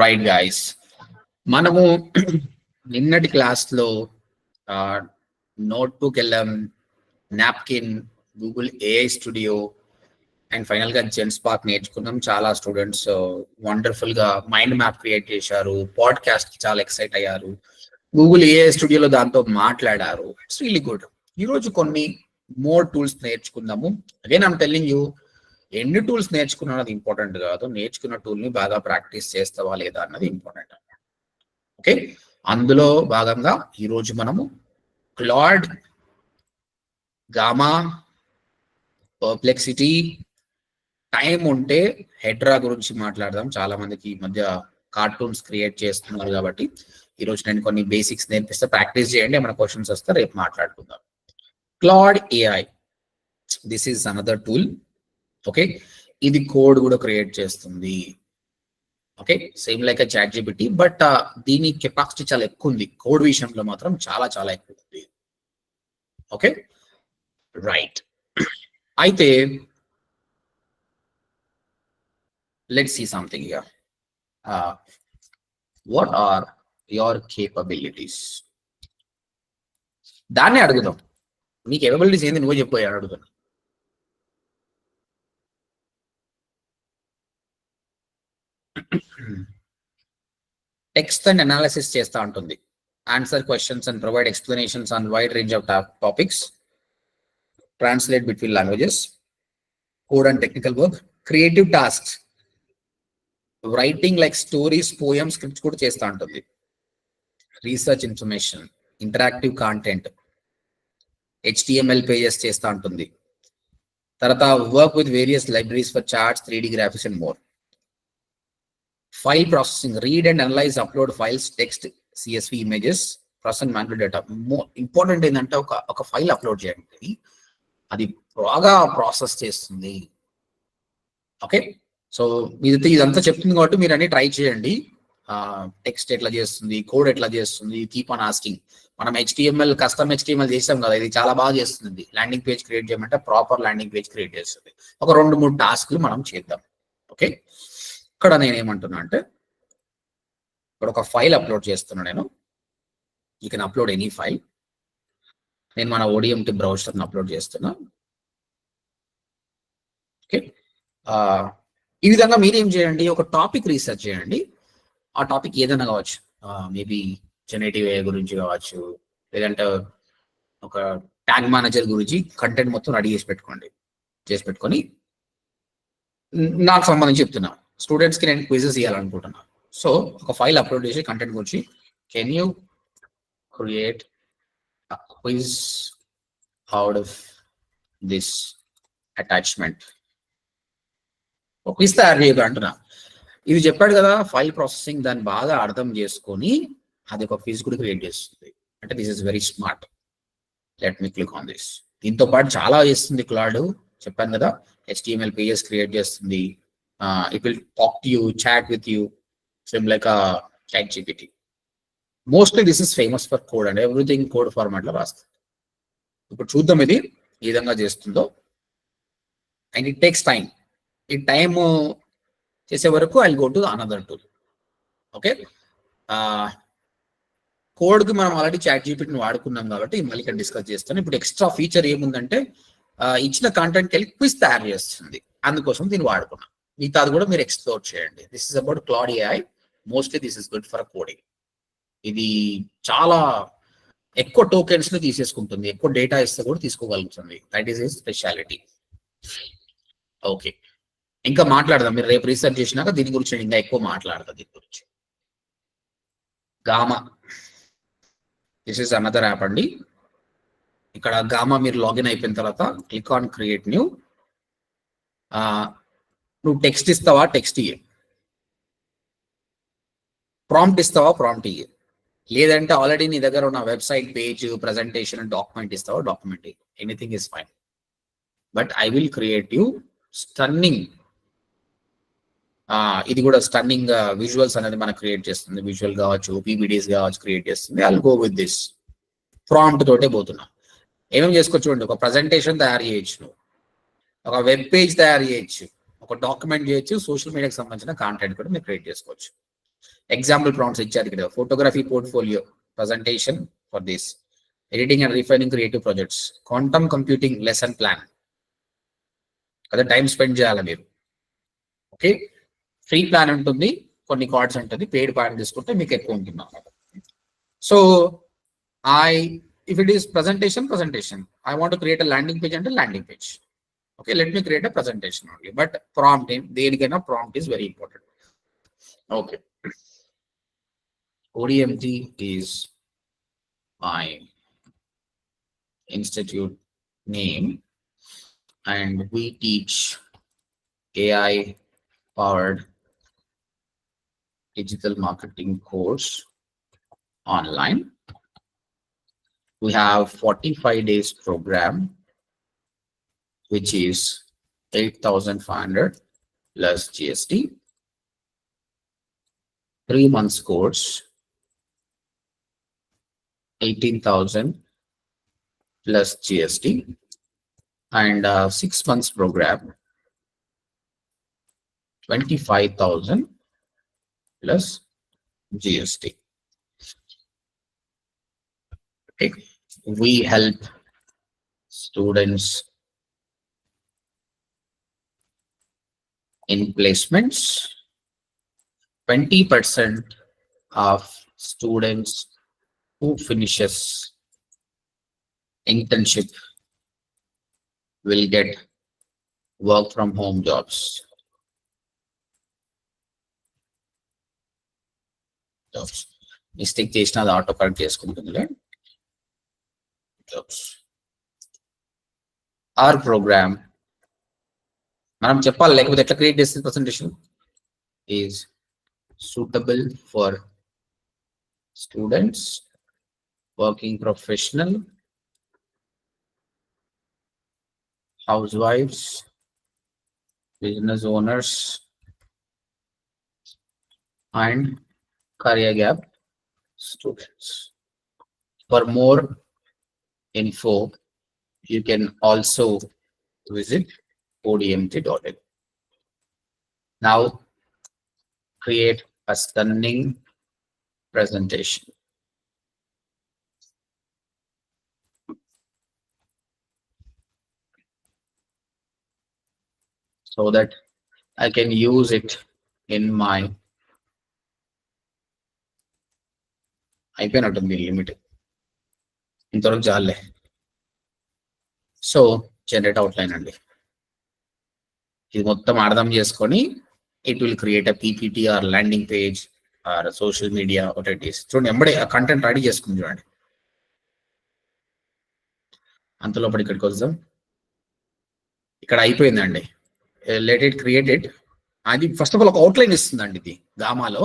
Right guys, మనము నిన్నటి క్లాస్లో నోట్బుక్ వెళ్ళాం, napkin, Google AI studio and final గా జెన్స్పార్క్ నేర్చుకున్నాం. చాలా స్టూడెంట్స్ వండర్ఫుల్ గా మైండ్ మ్యాప్ క్రియేట్ చేశారు, పాడ్కాస్ట్ కి చాలా ఎక్సైట్ అయ్యారు, గూగుల్ ఏఐ స్టూడియోలో దాంతో మాట్లాడారు. It's really good. ఈరోజు కొన్ని మోర్ టూల్స్ నేర్చుకుందాము. అగైన్ ఐమ్ టెల్లింగ్ యూ, ఎన్ని టూల్స్ నేర్చుకున్నా అన్నది ఇంపార్టెంట్ కాదు, నేర్చుకున్న టూల్ ని బాగా ప్రాక్టీస్ చేస్తావా లేదా అన్నది ఇంపార్టెంట్. ఓకే, అందులో భాగంగా ఈరోజు మనము క్లాడ్, గామా, పర్ప్లెక్సిటీ, టైం ఉంటే హెడ్రా గురించి మాట్లాడదాం. చాలా మందికి ఈ మధ్య కార్టూన్స్ క్రియేట్ చేస్తున్నారు కాబట్టి ఈరోజు నేను కొన్ని బేసిక్స్ నేర్పిస్తే ప్రాక్టీస్ చేయండి. మన క్వశ్చన్స్ వస్తే రేపు మాట్లాడుకుందాం. Claude AI, this is another tool. Okay, ఇది కోడ్ కూడా క్రియేట్ చేస్తుంది. Okay, same like chat GPT, but దీని కెపాసిటీ చాలా ఎక్కువ ఉంది. కోడ్ విషయంలో మాత్రం చాలా చాలా ఎక్కువ ఉంది. ఓకే రైట్, అయితే let's see something here. What are your capabilities? దాన్ని అడుగుదాం. నీ కేపబిలిటీస్ ఏంది నువ్వు చెప్పాయి అడుగుతాను. టెక్స్ట్ అండ్ అనాలిసిస్ చేస్తూ ఉంటుంది, answer questions and provide explanations on wide range of topics, translate between languages, code and technical work, creative tasks, writing like stories, poem, scripts కూడా చేస్తూ ఉంటుంది, research information, interactive content, HTML pages చేస్తూ ఉంటుంది. తర్వాత work with various libraries for charts, 3D graphics and more. File processing, read and analyse, upload files, text, CSV images, process manual data. Important ఏంటంటే ఒక file upload చేయండి, అది బాగా process చేస్తుంది. Okay, so ఇదంతా చెప్తుంది కాబట్టి మీరు అన్ని ట్రై చేయండి. టెక్స్ట్ ఎట్లా చేస్తుంది, కోడ్ ఎట్లా చేస్తుంది, కీప్ ఆన్ ఆస్కింగ్. మనం HTML కస్టమ్ HTML చేసాం కదా, ఇది చాలా బాగా చేస్తుంది. ల్యాండింగ్ పేజ్ క్రియేట్ చేయమంటే ప్రాపర్ ల్యాండింగ్ పేజ్ క్రియేట్ చేస్తుంది. ఒక 2-3 టాస్క్లు మనం చేద్దాం. ఓకే, ఇక్కడ నేనేమంటున్నా అంటే, ఇక్కడ ఒక ఫైల్ అప్లోడ్ చేస్తున్నా నేను. You can upload any file. నేను మన ODMT బ్రౌజర్ని అప్లోడ్ చేస్తున్నా. ఓకే, ఈ విధంగా మీరు ఏం చేయండి, ఒక టాపిక్ రీసెర్చ్ చేయండి. ఆ టాపిక్ ఏదైనా కావచ్చు, మేబీ జెనరేటివ్ AI గురించి కావచ్చు, లేదంటే ఒక ట్యాగ్ మేనేజర్ గురించి కంటెంట్ మొత్తం రెడీ చేసి పెట్టుకొని నాకు సంబంధించి చెప్తున్నా. స్టూడెంట్స్కి నేను క్విజెస్ ఇవ్వాలనుకుంటున్నా. సో ఒక ఫైల్ అప్లోడ్ చేసి కంటెంట్ గురించి, can you create quiz out of this attachment, ఒక క్విజ్ తయారు చేయదు అంటున్నా. ఇది చెప్పాడు కదా, ఫైల్ ప్రాసెసింగ్ దాన్ని బాగా అర్థం చేసుకొని అది ఒక క్విజ్ కూడా క్రియేట్ చేస్తుంది. అంటే this is very smart. Let me click on this. దీంతో పాటు చాలా చేస్తుంది క్లాడ్. చెప్పాను కదా, HTML పేజెస్ క్రియేట్ చేస్తుంది. It will talk to you, chat with you, same like chat GPT. Mostly this is famous for code and everything code format లో రాస్తుంది. ఇప్పుడు చూద్దాం ఇది ఏ విధంగా చేస్తుందో. And it takes time. ఈ టైమ్ చేసే వరకు I go to another tool. Okay, కోడ్కి మనం ఆల్రెడీ చాట్ జీపీటీని వాడుకున్నాం కాబట్టి మళ్ళీ ఇక్కడ డిస్కస్ చేస్తాను. ఇప్పుడు ఎక్స్ట్రా ఫీచర్ ఏముందంటే, ఇచ్చిన కాంటెంట్కి వెళ్ళి క్విజ్ తయారు చేస్తుంది. అందుకోసం దీన్ని వాడుకున్నాం. మిగతాది కూడా మీరు ఎక్స్ప్లోర్ చేయండి. This is about Claude AI. Mostly this is good for coding. ఇది చాలా ఎక్కువ టోకెన్స్ ని తీసేసుకుంటుంది, ఎక్కువ డేటా ఇస్తే కూడా తీసుకోగలుగుతుంది. That is his speciality. Okay, ఇంకా మాట్లాడదాం. మీరు రేపు రీసెర్చ్ చేసినాక దీని గురించి నేను ఇంకా ఎక్కువ మాట్లాడతాను. దీని గురించి gamma, this is another app అండి. ఇక్కడ గామా మీరు లాగిన్ అయిపోయిన తర్వాత క్లిక్ ఆన్ క్రియేట్ న్యూ. నువ్వు టెక్స్ట్ ఇస్తావా, టెక్స్ట్ ఇయ్యి. ప్రాంప్ట్ ఇస్తావా, ప్రాంప్ట్ ఇయ్యి. లేదంటే ఆల్రెడీ నీ దగ్గర ఉన్న వెబ్సైట్ పేజ్, ప్రజెంటేషన్, డాక్యుమెంట్ ఇస్తావా, డాక్యుమెంట్ ఇయ్యి. Anything is fine. But I will create you stunning. ఇది కూడా స్టన్నింగ్ విజువల్స్ అనేది మనకు క్రియేట్ చేస్తుంది. విజువల్ కావచ్చు, PPTs కావచ్చు క్రియేట్ చేస్తుంది. I will go with this. Prompt తోటే పోతున్నా. ఏమేమి చేసుకోవచ్చు చూడండి, ఒక ప్రజెంటేషన్ తయారు చేయొచ్చు, ఒక వెబ్ పేజ్ తయారు చేయొచ్చు, ఒక డాక్యుమెంట్ చేయొచ్చు, సోషల్ మీడియాకి సంబంధించిన కాంటెంట్ కూడా మీరు క్రియేట్ చేసుకోవచ్చు. ఎగ్జాంపుల్ ప్రాంప్ట్స్ ఇచ్చారు ఇక్కడ. Photography portfolio presentation for this, editing and refining creative projects, quantum computing lesson plan, అదే టైం స్పెండ్ చేయాలి మీరు. ఓకే, ఫ్రీ ప్లాన్ ఉంటుంది, కొన్ని కార్డ్స్ ఉంటుంది, పెయిడ్ ప్లాన్ తీసుకుంటే మీకు ఎక్కువ ఉంటుంది అన్నమాట. So if it is presentation, I want to create a landing page and a landing page. Okay, let me create a presentation only, but prompt దేనికైనా prompt is very important. Okay, ODMT is my institute name and we teach AI powered digital marketing course online. We have 45 days program, which is 8,500 plus GST. 3 months course, 18,000 plus GST, and 6 months program, 25,000 plus GST. Okay. We help students in placements. 20% of students who finishes internship will get work from home jobs. Mistake చేసిన అది auto correct చేసుకుంటుందిలే. Our program, మనం చెప్పాలి లేకపోతే ఎట్లా create చేస్తుంది presentation, is suitable for students, working professional, housewives, business owners, and career gap students. For more info, you can also visit odmt.in. Now create a stunning presentation. So that I can use it in my అయిపోయినట్టుంది limit ఇంతవరకు చాలే. So generate outline అండి, ఇది మొత్తం అర్థం చేసుకొని it will create a PPT or landing page or social media what it is. చూడండి ఎంబడే ఆ కంటెంట్ రెడీ చేసుకుని చూడండి. అంతలోపటి ఇక్కడికి వద్దాం. ఇక్కడ అయిపోయిందండి, లెట్ ఇట్ క్రియేటెడ్. అది ఫస్ట్ ఆఫ్ ఆల్ ఒక అవుట్లైన్ ఇస్తుందండి ఇది గామాలో.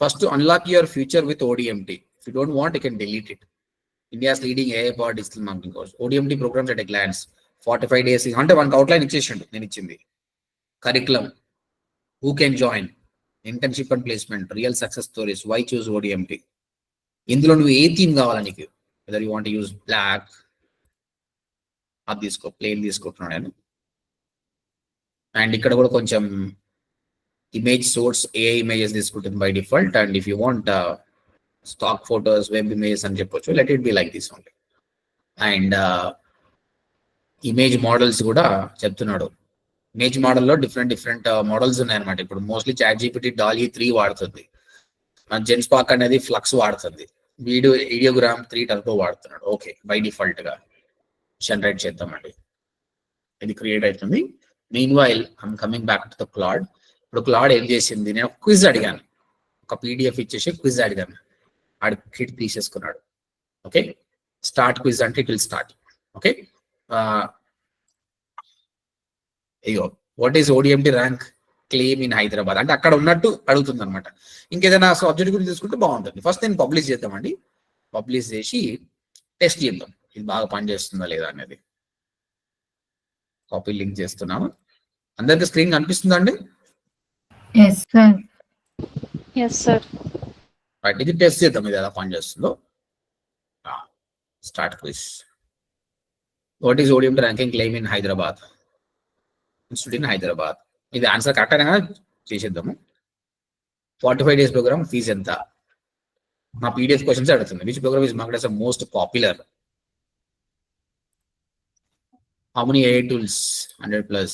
First unlock your future with ODMT. If you don't want you can delete it. India's leading AI powered digital marketing course, ODMT programs at a glance, 45 days. అంటే మనకు outline ఇచ్చేసిండు, నేను ఇచ్చింది. Curriculum, who can join, internship and placement, real success stories, why choose ODMT. ఇందులో నువ్వు ఏ theme కావాలా నీకు, whether you want use black, అది తీసుకో, ప్లేన్ తీసుకుంటున్నాను నేను. అండ్ ఇక్కడ కూడా కొంచెం ఇమేజ్ సోర్స్ AI ఇమేజెస్ తీసుకుంటుంది by default. And if you want stock photos, web images అని చెప్పొచ్చు, let it be like this only. And image models కూడా చెప్తున్నాడు. ఇమేజ్ మోడల్లో డిఫరెంట్ మోడల్స్ ఉన్నాయన్నమాట. ఇప్పుడు మోస్ట్లీ ChatGPT DALL-E 3 వాడుతుంది, మన జెన్స్పాక్ అనేది ఫ్లక్స్ వాడుతుంది, వీడియోగ్రామ్ 3 టర్బో వాడుతున్నాడు. ఓకే, బై డిఫాల్ట్ గా జనరేట్ చేద్దామండి. ఇది క్రియేట్ అవుతుంది. Meanwhile I'm coming back to the Claude. ఇప్పుడు క్లాడ్ ఏం చేసింది, నేను క్విజ్ అడిగాను, ఒక PDF ఇచ్చేసి క్విజ్ అడిగాను, ఆడు కిట్ తీసేసుకున్నాడు. ఓకే, స్టార్ట్ క్విజ్ అంటే ఇట్ విల్ స్టార్ట్. ఓకే, అయ్యో what is ODMT rank claim in Hyderabad అంటే అక్కడ ఉన్నట్టు అడుగుతుంది అనమాట. ఇంకేదైనా సబ్జెక్ట్ గురించి తీసుకుంటే బాగుంటుంది. ఫస్ట్ నేను పబ్లిష్ చేద్దామండి, పబ్లిష్ చేసి టెస్ట్ చేద్దాం ఇది బాగా పనిచేస్తుందా లేదా అనేది. కాపీ లింక్ చేస్తున్నాము. అందరికి స్క్రీన్ కనిపిస్తుందా అండి? Yes, sir. Yes, sir. Right, ఇది టెస్ట్ చేద్దాం ఇది ఎలా పనిచేస్తుందో. Start quiz. What is ODMT ranking claim in Hyderabad, institute in Hyderabad. ఇది ఆన్సర్ కరెక్ట్ అయినా చేసేద్దాము. 45 days ప్రోగ్రామ్ ఫీజు ఎంత? నా పీడిఎఫ్ క్వశ్చన్స్ అడుగుతుంది. Which program is market as the most popular? How many AI tools? 100 plus.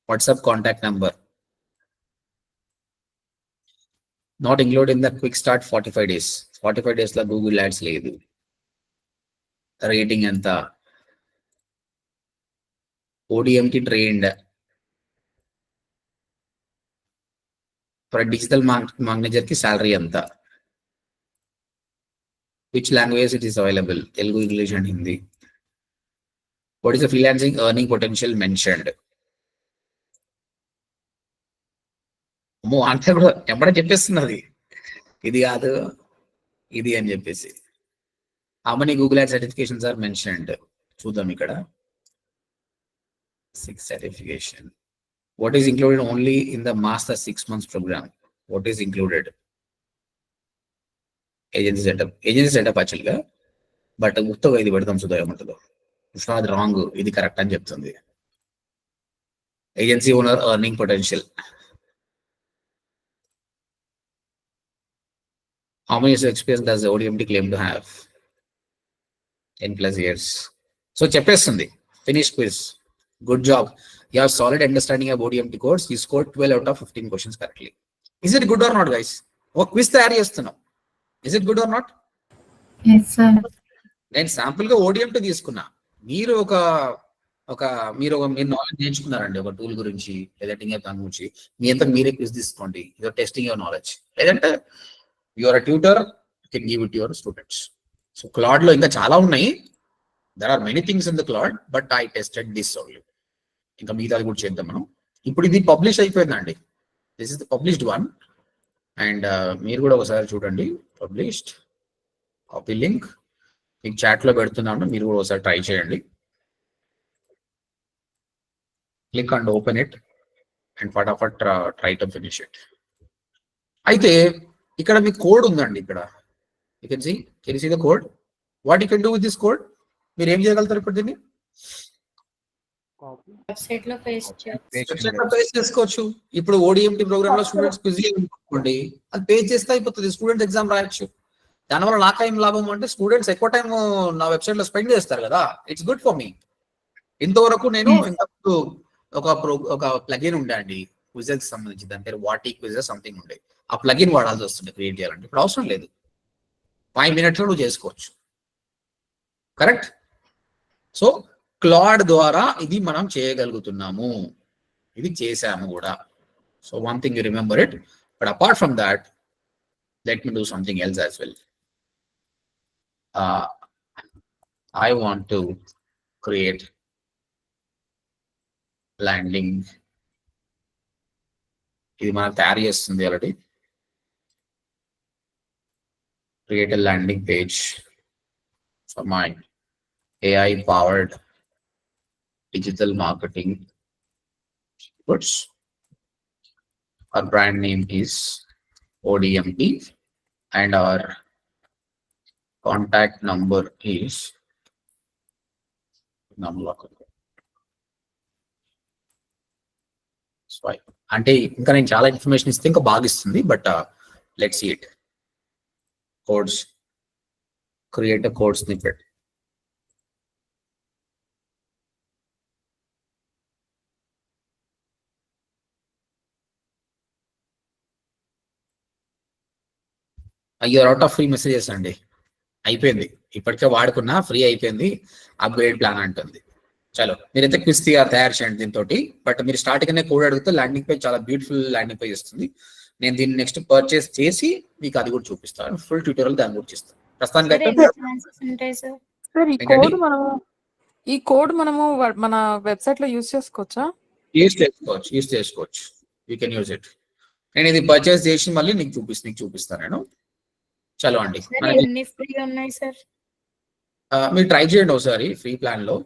WhatsApp contact number. Not included in the quick start 45 days. 45 days la Google Ads లేదు. Rating ఎంత? ODMT trained for a digital manager ki salary anta? Which language it is available? Telugu, English and Hindi. What is the freelancing earning potential mentioned? అమ్మో అంటే కూడా ఎప్పుడ చెప్పేస్తున్నది ఇది కాదు ఇది అని చెప్పేసి. How many Google Ads certifications are mentioned? చూద్దాం ఇక్కడ. 6 certification. What is included only in the master 6 months program? What is included? Agency setup actually గా, బట్ గుర్తుగా ఇది పెడతాం చూద్దాం ఏమంటుందో. అది రాంగ్, ఇది కరెక్ట్ అని చెప్తుంది. Agency owner earning potential. How many years of experience does the ODMT claim to have? 10 plus years. So చెప్పేస్తుంది. Finish quiz. Good job. You have solid understanding of ODMT course. You scored 12 out of 15 questions correctly. Is it good or not, guys? ఒక quiz తయారు చేస్తున్నాం. Is it good or not? Yes, sir. నేను sample గా ODMT తీసుకున్నా. మీరు మీరు knowledge నేర్చుకున్నారండి ఒక tool గురించి లేదంటే ఇంకా దాని గురించి మీ అంతా మీరే క్విజ్ తీసుకోండి. You're testing your knowledge. లేదంటే your tutor can give it your students. So Claude లో ఇంకా చాలా ఉన్నాయి. There are many things in the Claude, but I tested this only. ఇంకా మిగతాది కూడా చేద్దాం మనం. ఇప్పుడు ఇది పబ్లిష్ అయిపోయిందండి. This is the published one. And మీరు కూడా ఒకసారి చూడండి. పబ్లిష్డ్, కాపీ లింక్ మీకు చాట్ లో పెడుతున్నాను, మీరు కూడా ఒకసారి ట్రై చేయండి. Click and open it and ఫటాఫట్ ట్రై టు ఫినిష్ ఇట్. అయితే ఇక్కడ మీ కోడ్ ఉందండి. ఇక్కడ you can see the code. What you can do with this code? మీరు ఏం చేయగలుగుతారు ఇప్పుడు దీన్ని? వెబ్సైట్ లో పేస్ట్ చేసుకోవచ్చు. ఇప్పుడు ODMT ప్రోగ్రామ్ లో స్టూడెంట్స్ క్విజ్ అనుకోండి, అది పేజ్ చేస్తే అయిపోతుంది. స్టూడెంట్స్ ఎగ్జామ్ రాయొచ్చు. దానివల్ల నాకేం లాభం అంటే స్టూడెంట్స్ ఎక్కువ టైం నా వెబ్సైట్ లో స్పెండ్ చేస్తారు కదా. It's good for me. ఇంతవరకు నేను ఇంతకు ఒక ప్లగిన్ ఉండే అండి క్విజెస్ కి సంబంధించి, దాని పేరు వాటి క్విజెస్ సంథింగ్ ఉండే. ఆ ప్లగిన్ వాడాల్సి వస్తుంది క్రియేట్ చేయాలంటే. ఇప్పుడు అవసరం లేదు, 5 minutes లో నువ్వు చేసుకోవచ్చు. కరెక్ట్? సో క్లాడ్ ద్వారా ఇది మనం చేయగలుగుతున్నాము, ఇది చేసాము కూడా. So one thing you remember it. But apart from that, let me do something else as well. I want to create landing. ఇది మనం తయారు చేస్తుంది already. Create a landing page for my AI powered digital marketing goods. Our brand name is ODMT and our contact number is swipe. అంటే ఇంకా నేను చాలా information ఇస్తే ఇంకా బాగా ఇస్తుంది, but let's see it. Codes, create a code snippet. You're out of free messages అండి. అయిపోయింది, ఇప్పటికే వాడుకున్నా, ఫ్రీ అయిపోయింది. అప్గ్రేడ్ ప్లాన్ అంటుంది. చలో మీరైతే క్విజ్ తయారు చేయండి దీంతో. బట్ మీరు స్టార్టింగ్ కోడ్ అడిగితే ల్యాండింగ్ పేజ్ చాలా బ్యూటిఫుల్ ల్యాండింగ్ పేజ్ ఇస్తుంది. నేను దీన్ని నెక్స్ట్ పర్చేస్ చేసి మీకు అది కూడా చూపిస్తాను. ఫుల్ ట్యూటోరియల్ దాని గురించి ఇస్తాను. ప్రస్తుతానికి ఈ కోడ్ మనము మన వెబ్సైట్ లో యూజ్ చేసుకోవచ్చా? యూజ్ చేసుకోవచ్చు. You can use it. నేను ఇది పర్చేస్ చేసి మళ్ళీ నీకు చూపిస్తాను నేను. చలో అండి, మీరు ట్రై చేయండి ఒకసారి ఫ్రీ ప్లాన్ లో.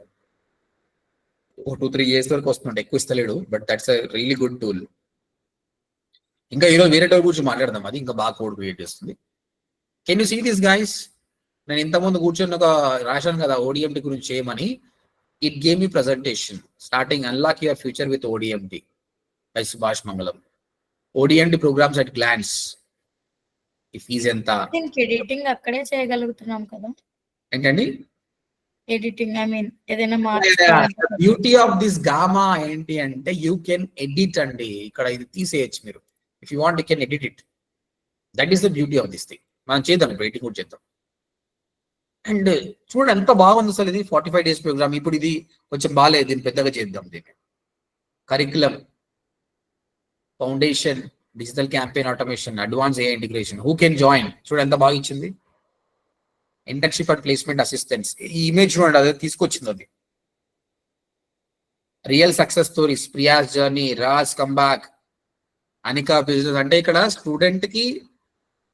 2-3 years వరకు వస్తుంటే ఎక్కువ ఇస్తలేడు, but that's a really good tool. ఇంకా ఈరోజు వేరే టూల్ గురించి మాట్లాడదాం, అది ఇంకా బాగా కోడ్ క్రియేట్ చేస్తుంది. Can you see this guys? నేను ఇంతకుముందు కూర్చొని ఒక రాశాను కదా ODMT గురించి చేయమని. It gave me presentation starting unlock your future with ODMT by Subhash Mangalam. ODMD programs at glance. ఈ ఫీజు ఎంత దీనికి ఎడిటింగ్ అక్కడే చేయగలుగుతున్నాం కదా, ఏంటండి? ఎడిటింగ్ ఐ మీన్ ఏదైనా మార్చుకోవాలంటే బ్యూటీ ఆఫ్ దిస్ గామా ఏంటి అంటే యూ కెన్ ఎడిట్ అండి. ఇక్కడ ఇది తీసేయచ్చు మీరు. If you want you can edit it. That is the beauty of this thing. మనం చేద్దాం, ఎడిటింగ్ కూడా చేద్దాం. అండ్ చూడండి ఎంత బాగుంది అసలు ఇది 45 days ప్రోగ్రామ్. ఇప్పుడు ఇది కొంచెం బాగాలేదు, దీన్ని పెద్దగా చేద్దాం. దీన్ని curriculum, foundation, digital campaign automation, advance AI integration. Who can join? చూడండి ఎంత బాగా ఇచ్చింది. Internship and placement assistants. ఈ ఇమేజ్ చూడండి, అదే తీసుకొచ్చింది అది. Real success stories, Priya's journey, Raj comeback, Anika business. అంటే ఇక్కడ స్టూడెంట్ కి,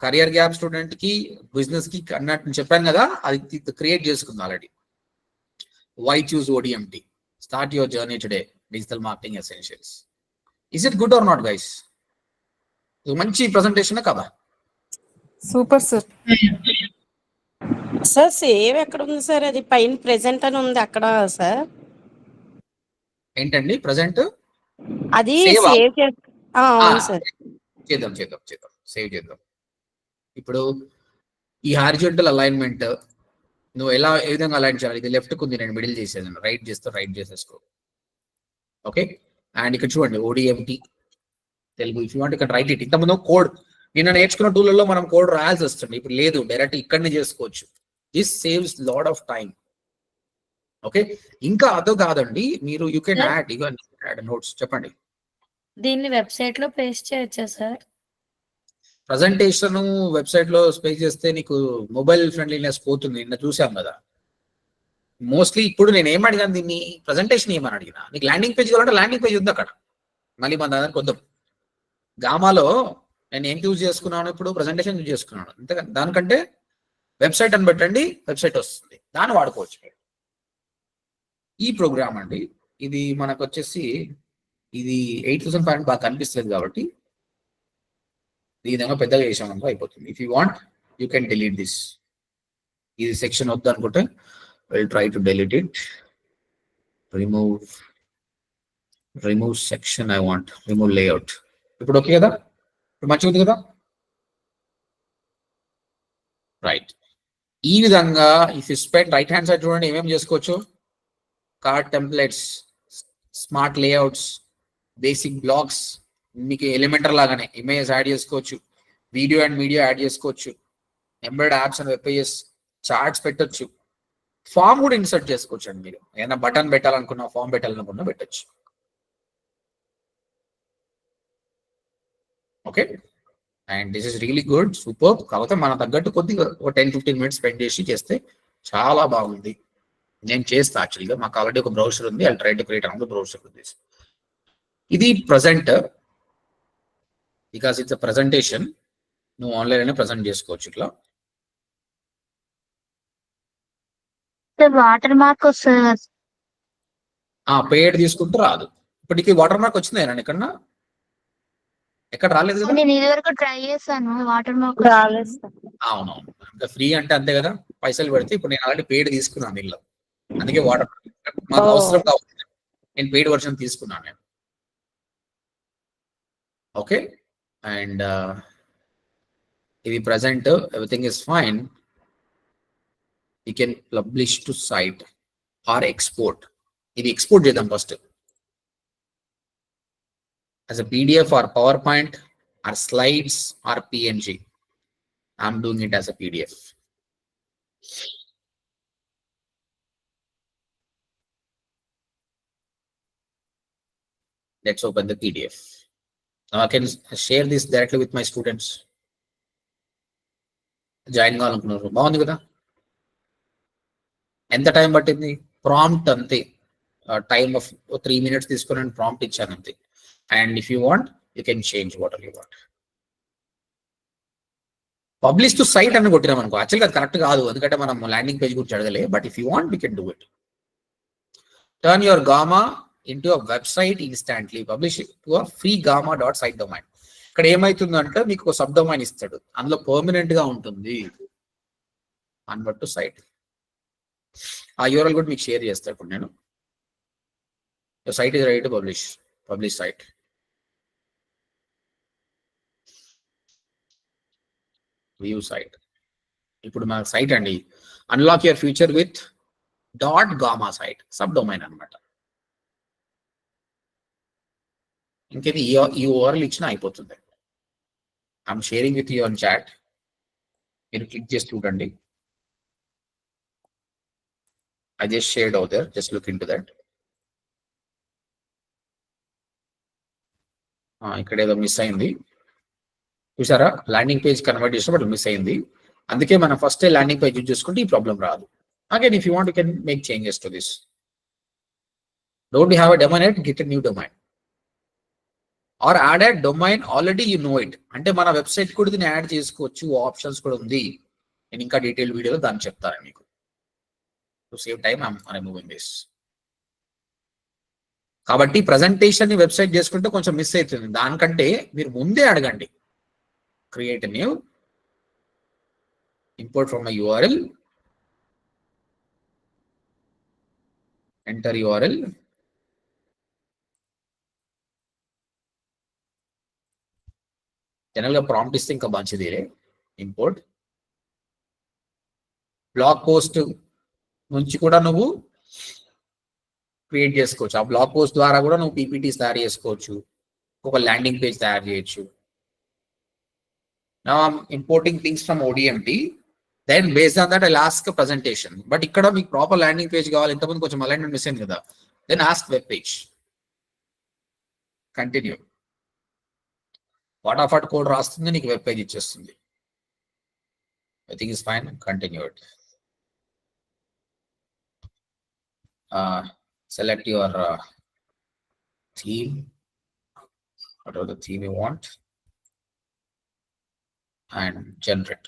కరియర్ గ్యాప్ స్టూడెంట్ కి, బిజినెస్ కి అన్నట్టు చెప్పాను కదా, అది క్రియేట్ చేసుకుంది already. Why choose ODMT? Start your journey today, digital marketing essentials. Is it good or not guys? మంచి ప్రెజెంటేషన్ కదా? Super sir. సార్ సేవ్ ఎక్కడ ఉంది సార్? అది పైన ప్రెసెంట్ అని ఉంది అక్కడ సార్. ఏంటండి ప్రెసెంట్? అది Save ఆ? సేవ్ అవును సార్. చేద్దాం చేద్దాం చేద్దాం, సేవ్ చేద్దాం. ఇప్పుడు ఈ హారిజాంటల్ అలైన్మెంట్ నువ్వు ఏ విధంగా అలైన్ చేయాలి? ఇది లెఫ్ట్ కుంది, నేను మిడిల్ చేసేది. రైట్ చేస్తే రైట్ చేసేసుకో. ఓకే. అండ్ ఇక్కడ చూడండి ODMT Telugu. If you want ఇక్కడ రైట్ ఇట్. ఇంతకుముందు కోడ్ నిన్న నేర్చుకున్న టూల్లో మనం కోడ్ రాయాల్సి వస్తుంది. ఇప్పుడు లేదు, డైరెక్ట్ ఇక్కడనే చేసుకోవచ్చు. This saves lot of time. Okay. ఇంకా అదో కాదండి, మీరు యూ కెన్ యాడ్ నోట్స్. చెప్పండి. దీన్ని వెబ్సైట్ లో పేస్ట్ చేయొచ్చా సార్? ప్రజెంటేషన్ వెబ్సైట్ లో స్పేస్ చేస్తే నీకు మొబైల్ ఫ్రెండ్లీనెస్ పోతుంది. నిన్న చూసాం కదా. మోస్ట్లీ ఇప్పుడు నేను ఏం అడిగాను, దీన్ని ప్రజెంటేషన్ ఏమని అడిగినా. నీకు ల్యాండింగ్ పేజ్ కావాలంటే ల్యాండింగ్ పేజ్ ఉంది అక్కడ. మళ్ళీ మన దానికి వద్దాం. గామాలో నేను ఏం యూజ్ చేసుకున్నాను, ఇప్పుడు ప్రజెంటేషన్ యూజ్ చేసుకున్నాను. అంతే. దానికంటే వెబ్సైట్ అని పెట్టండి, వెబ్సైట్ వస్తుంది, దాన్ని వాడుకోవచ్చు. ఈ ప్రోగ్రామ్ అండి, ఇది మనకు వచ్చేసి ఇది 8500 బాగా కనిపిస్తుంది కాబట్టి ఈ విధంగా పెద్దగా చేసామనుకో అయిపోతుంది. If you want you can delete this. ఇది సెక్షన్ వద్దు అనుకుంటే will try to delete it. Remove section. I want remove layout. ఇప్పుడు ఓకే కదా? ఇప్పుడు మంచిగా ఉంది కదా? రైట్. ఈ విధంగా if you spend right hand side చూడండి ఏమేమి చేసుకోవచ్చు. Card templates, smart layouts, basic blogs, మీకు ఎలిమెంటర్ లాగానే ఇమేజ్ యాడ్ చేసుకోవచ్చు, వీడియో అండ్ మీడియా యాడ్ చేసుకోవచ్చు, embedded apps and web pages, charts పెట్టొచ్చు, ఫామ్ కూడా ఇన్సర్ట్ చేసుకోవచ్చు అండి. మీరు ఏదైనా బటన్ పెట్టాలనుకున్నా, ఫామ్ పెట్టాలనుకున్నా పెట్టచ్చు. Okay. And this is really good, super. కాకపోతే మన తగ్గట్టు కొద్దిగా ఒక 10-15 minutes స్పెండ్ చేస్తే చాలా బాగుంది. నేను చేస్తా యాక్చువల్గా. మాకు ఆల్రెడీ ఒక బ్రౌజర్ ఉంది. I try to create another browser with this. ఇది present, because it's a presentation. నువ్వు ఆన్లైన్ అయినా ప్రజెంట్ చేసుకోవచ్చు. ఇట్లా వాటర్ మార్క్ వస్తుంది. పేడ్ తీసుకుంటూ రాదు. ఇప్పటికి వాటర్ మార్క్ వచ్చింది ఇక్కడ ఎక్కడ రాలేదు కదా? నేను ఇది వరకు ట్రై చేశాను, వాటర్ మార్క్ రాలేదు సార్. అవునవును. ఇంకా ఫ్రీ అంటే అంతే కదా, పైసలు పెడితే. ఇప్పుడు నేను ఆల్రెడీ పేడ్ తీసుకున్నాను దీనిలో, అందుకే వాటర్ మాకు అవసరం కావాలి. నేను పెయిడ్ వర్షన్ తీసుకున్నాను నేను. ఓకే. అండ్ ఇది present, everything is fine. You can publish to site or export. ఇది ఎక్స్పోర్ట్ చేద్దాం first as a PDF or PowerPoint or slides or PNG. I'm doing it as a PDF. Let's open the PDF. Now I can share this directly with my students. Join కావాలనుకున్నారు, బాగుంది కదా? ఎంత time పట్టింది? Prompt అంతే, time of 3 minutes తీసుకుని prompt ఇచ్చాను అంతే. And if you want, you can change whatever you want. Publish to site అని కొట్టినాం అనుకో, యాక్చువల్గా అది కరెక్ట్ కాదు, ఎందుకంటే మనం ల్యాండింగ్ పేజ్ గురించి అడగలే. But if you want you can do it. Turn your gamma into a website instantly. Publish to a free gamma.site domain. ఇక్కడ ఏమైతుందంటే మీకు ఒక సబ్ డొమైన్ ఇస్తాడు, అందులో పర్మనెంట్ గా ఉంటుంది కన్వర్ట్ టు సైట్. ఆ యూఆర్ఎల్ కూడా మీకు షేర్ చేస్తాను ఇప్పుడు నేను. Site is ready to publish site. View site. ఇప్పుడు మన సైట్ అండి, unlock your future with .gamma site, subdomain అనమాట. ఇంకేది ఈ ఓవర్లు ఇచ్చినా అయిపోతుంది. I'm sharing with you on chat. మీరు క్లిక్ చేసి చూడండి. I just shared over there. Just look into that. ఇక్కడ ఏదో మిస్ అయింది చూసారా, ల్యాండింగ్ పేజ్ కన్వర్ట్ చేసినప్పుడు మిస్ అయింది. అందుకే మనం ఫస్ట్ ల్యాండింగ్ పేజ్ యూజ్ చేసుకుంటే ఈ ప్రాబ్లం రాదు. Again if you want you can make changes to this. Don't have a domain at, get a new domain or add a domain already you know it. అంటే మన website కూడా దీన్ని add చేసుకోవచ్చు, options కూడా ఉంది. నేను ఇంకా డీటెయిల్ వీడియోలో దాన్ని చెప్తాను మీకు. To save time I'm removing this. కాబట్టి ప్రజెంటేషన్ ని వెబ్సైట్ చేసుకుంటే కొంచెం మిస్ అవుతుంది. దానికంటే మీరు ముందే అడగండి, create new, import from URL, enter URL, general గా ప్రాంప్ట్ ఇస్తే ఇంకా మంచిది. ఇంపోర్ట్ బ్లాగ్ పోస్ట్ నుంచి కూడా నువ్వు క్రియేట్ చేసుకోవచ్చు. ఆ బ్లాగ్ పోస్ట్ ద్వారా కూడా నువ్వు పీపీటీస్ తయారు చేసుకోవచ్చు, ఒక ల్యాండింగ్ పేజ్ తయారు చేయొచ్చు. Now I'm importing things from ODMT. Then based on that I'll ask a presentation. But ఇక్కడ మీకు ప్రాపర్ ల్యాండింగ్ పేజ్ కావాలి. ఇంతకుముందు కొంచెం అలైన్మెంట్ మిస్ అయింది కదా. Then ask web page. Continue. వాటాఫాట్ కోడ్ రాస్తుంది, నీకు వెబ్ పేజ్ ఇచ్చేస్తుంది. I think it's fine. Continue it. Select your theme, whatever the theme you want, and generate.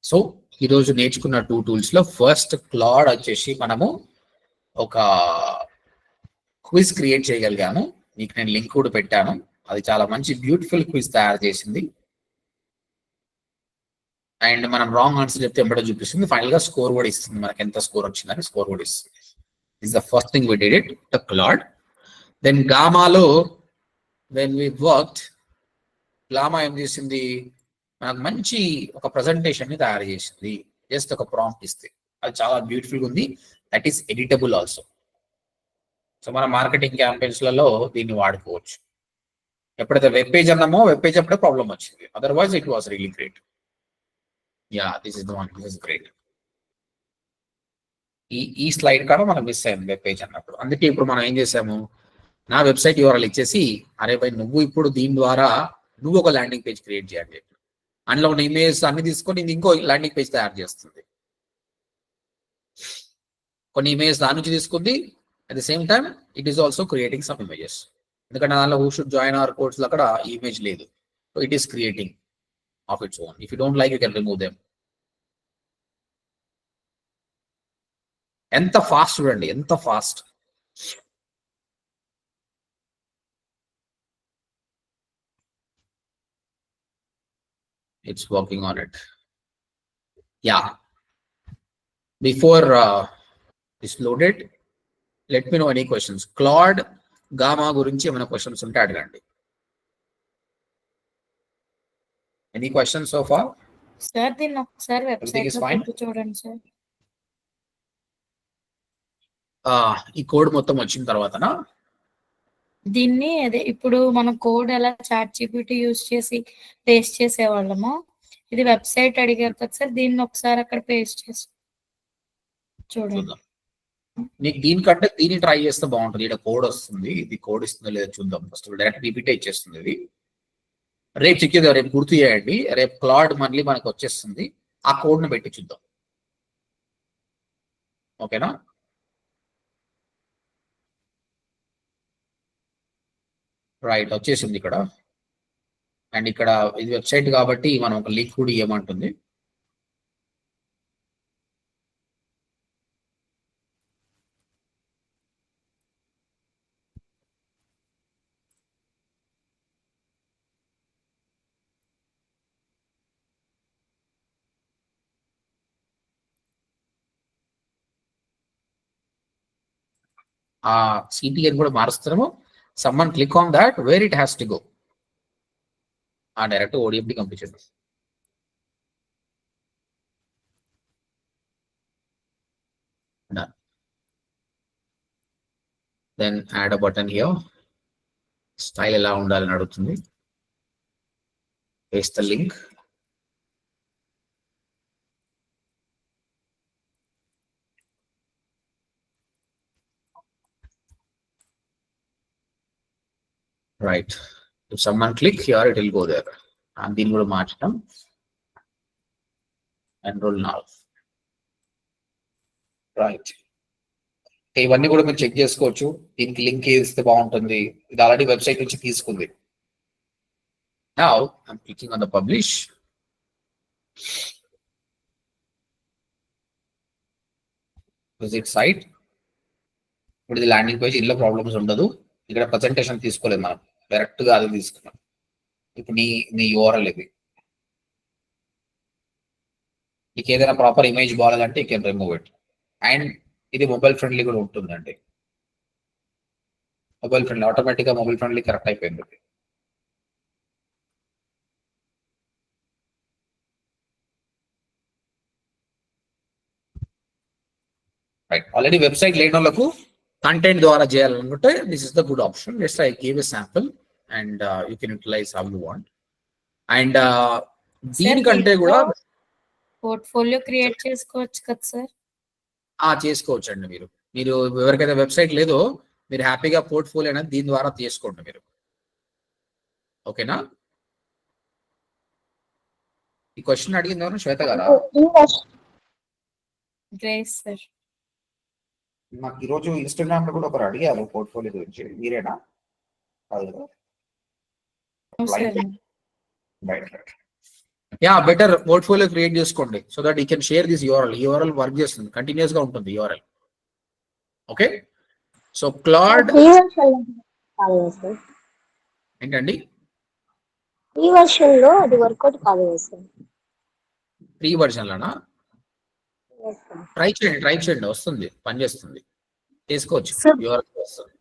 So ఈరోజు నేర్చుకున్న 2 tools లో ఫస్ట్ క్లాడ్ వచ్చేసి మనము ఒక క్విజ్ క్రియేట్ చేయగలిగాము. మీకు నేను లింక్ కూడా పెట్టాను. అది చాలా మంచి బ్యూటిఫుల్ క్విజ్ తయారు చేసింది. అండ్ మనం రాంగ్ ఆన్సర్ చెప్తే ఎంబడే చూపిస్తుంది. ఫైనల్ గా స్కోర్ కూడా ఇస్తుంది, మనకి ఎంత స్కోర్ వచ్చిందని స్కోర్ కూడా ఇస్తుంది. Is the first thing we did it, the Claude. Then గామాలో వెన్ వి వర్క్డ్, గామా ఏం చేసింది, మనకు మంచి ఒక ప్రజెంటేషన్ ని తయారు చేసింది. జస్ట్ ఒక ప్రాంప్ట్ ఇస్తే అది చాలా బ్యూటిఫుల్ గా ఉంది. That is editable also. So మన మార్కెటింగ్ క్యాంపెయిన్స్ లలో దీన్ని వాడుకోవచ్చు. ఎప్పుడైతే వెబ్ పేజ్ అన్నామో, వెబ్ పేజ్ అప్పుడే ప్రాబ్లం వచ్చింది. Otherwise it was really great. Yeah, this is the one. This is great. ఈ స్లైడ్ కూడా మనం మిస్ అయింది వెబ్ పేజ్ అన్నప్పుడు. అందుకే ఇప్పుడు మనం ఏం చేసాము, నా వెబ్సైట్ యూఆర్ఎల్ ఇచ్చేసి, అరే భయ్ నువ్వు ఇప్పుడు దీని ద్వారా నువ్వు ఒక ల్యాండింగ్ పేజ్ క్రియేట్ చేయండి. అందులో ఉన్న ఇమేజ్ అన్ని తీసుకొని ఇది ఇంకో ల్యాండింగ్ పేజ్ తయారు చేస్తుంది. కొన్ని ఇమేజ్ దాని నుంచి తీసుకుంది. At the same time it is also creating some images. ఎందుకంటే దానిలో who should join hour course అక్కడ ఈ ఇమేజ్ లేదు. So it is creating of its own. If you don't like, you can remove them. ఎంత fast చూడండి, ఎంత fast. It's working on it. Yeah. Before it's loaded, let me know any questions. Claude, Gamma గురించి ఏమైనా questions ఉంటే అడగండి. Any questions so far? Sir దీన్ని ఒకసారి Everything is website లో fine? పెట్టి చూడండి సార్. ఈ కోడ్ మొత్తం వచ్చిన తర్వాతనా దీన్ని అదే ఇప్పుడు మనం కోడ్ ఎలా చాట్ జీపీటీ యూజ్ చేసి పేస్ట్ చేసేవాళ్ళమో, ఇది వెబ్సైట్ అడిగారు కదా సార్, దీన్ని ఒకసారి అక్కడ పేస్ట్ చేసి చూడండి. చూద్దాం. నీకు దీనికంటే దీన్ని ట్రై చేస్తే బాగుంటుంది. ఇక్కడ కోడ్ వస్తుంది, ఇది కోడ్ ఇస్తుందో లేదో చూద్దాం. ఫస్ట్ డైరెక్ట్ పీపీటీ ఇచ్చేస్తుంది ఇది. రేపు చెక్ చేద్దాం, రేపు గుర్తు చేయండి. రేపు క్లాడ్ మళ్ళీ మనకు వచ్చేస్తుంది, ఆ కోడ్ ను పెట్టి చూద్దాం. ఓకేనా? రైట్, వచ్చేసింది ఇక్కడ. అండ్ ఇక్కడ ఇది వెబ్సైట్ కాబట్టి మనం ఒక లింక్ కూడా ఇవ్వమంటుంది. ఆ సిటిఎన్ కూడా మారుస్తున్నాము. Someone click on that where it has to go. Direct ODMT పంపించండి. Done. Then add a button here. Style ఎలా ఉండాలని అడుగుతుంది. Paste the link. Right. If someone click here, it will go there. And దీన్ని కూడా మార్చడం. Enroll now. Right, ఇవన్నీ కూడా మీరు చెక్ చేసుకోవచ్చు. దీనికి లింక్ ఇస్తే బాగుంటుంది. ఇది ఆల్రెడీ వెబ్సైట్ నుంచి తీసుకుంది. Now I'm clicking on the publish. Visit site. ఇప్పుడు ఇది ల్యాండింగ్ పేజ్. ఇందులో ప్రాబ్లమ్స్ ఉండదు. ఇక్కడ ప్రజెంటేషన్ తీసుకోలేదు, మనం డైరెక్ట్ గా అది తీసుకున్నాం. ఇప్పుడు నీ యూఆర్ఎల్ ఇది. నీకు ఏదైనా ప్రాపర్ ఇమేజ్ బాగాలంటే you can remove it. And ఇది మొబైల్ ఫ్రెండ్లీ కూడా ఉంటుందండి. మొబైల్ ఫ్రెండ్లీ, ఆటోమేటిక్ గా మొబైల్ ఫ్రెండ్లీ కరెక్ట్ అయిపోయింది. రైట్, ఆల్రెడీ వెబ్సైట్ లేని వాళ్ళకు కంటెంట్ ద్వారా చేయాలనుకుంటే this is the good option. Just I give a sample and you can utilise how you want. And దీనికంటే కూడా పోర్ట్ఫోలియో క్రియేట్ చేసుకోవచ్చు కదా సార్? చేసుకోవచ్చు అండి. మీరు ఎవరికైతే వెబ్సైట్ లేదో మీరు హ్యాపీగా పోర్ట్ఫోలియో అనేది దీని ద్వారా తీసుకోండి మీరు. ఓకేనా? ఈ క్వశ్చన్ అడిగింది ఎవరు? శ్వేత గారా? సార్, నాకు ఈరోజు ఇన్స్టాగ్రామ్ లో కూడా ఒకరు అడిగారు పోర్ట్ఫోలియో గురించి. మీరేనా? యా, బెటర్ పోర్ట్ఫోలియో క్రియేట్ చేసుకోండి so that you can share this URL work చేస్తుంది, కంటిన్యూస్ గా ఉంటుంది యూఆర్ఎల్. ఓకే, సో క్లాడ్ ఏంటండి? ఈ వర్షన్ లో అది వర్కౌట్ కాలేదు సార్. ఫ్రీ వర్షన్ లోనా? ట్రై చేయండి, వస్తుంది, పనిచేస్తుంది, చేసుకోవచ్చు. యూఆర్ఎల్ వస్తుంది.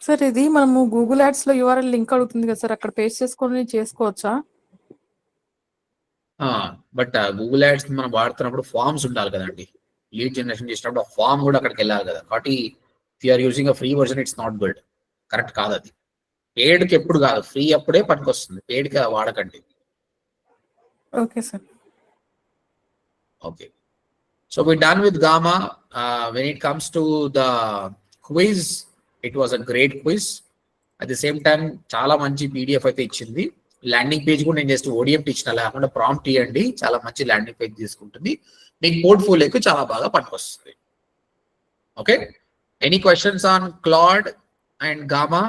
సార్ ఇది మనము గూగుల్ యాడ్స్ లో యూఆర్ఎల్ లింక్ అడుగుతుంది కదా సార్, అక్కడ పేస్ట్ చేసుకొని చేసుకోవచ్చా? బట్ గూగుల్ యాడ్స్ మనం వాడుతున్నప్పుడు ఫార్మ్స్ ఉండాలి కదండి. లీడ్ జనరేషన్ చేసినప్పుడు ఆ ఫామ్ కూడా అక్కడికి వెళ్ళాలి కదా. కాబట్టి if you're using a free version it's not good, correct కాదు అది. పేడ్కి ఎప్పుడు కాదు, ఫ్రీ అప్పుడే పనికి వస్తుంది, పేడ్కి వాడకండి. Okay sir. Okay, so we're done with Gamma. When it comes to the quiz, it was a great quiz. At the same time చాలా మంచి పీడిఎఫ్ అయితే ఇచ్చింది. ల్యాండింగ్ పేజ్ కూడా నేను జస్ట్ ఓడిఎం ఇచ్చిన, లేకుండా ప్రాంప్ట్ ఇవ్వండి, చాలా మంచి ల్యాండింగ్ పేజ్ తీసుకుంటుంది. మీకు పోర్ట్ఫోలియోకి చాలా బాగా పనికొస్తుంది. Okay, any questions on Claude and Gamma?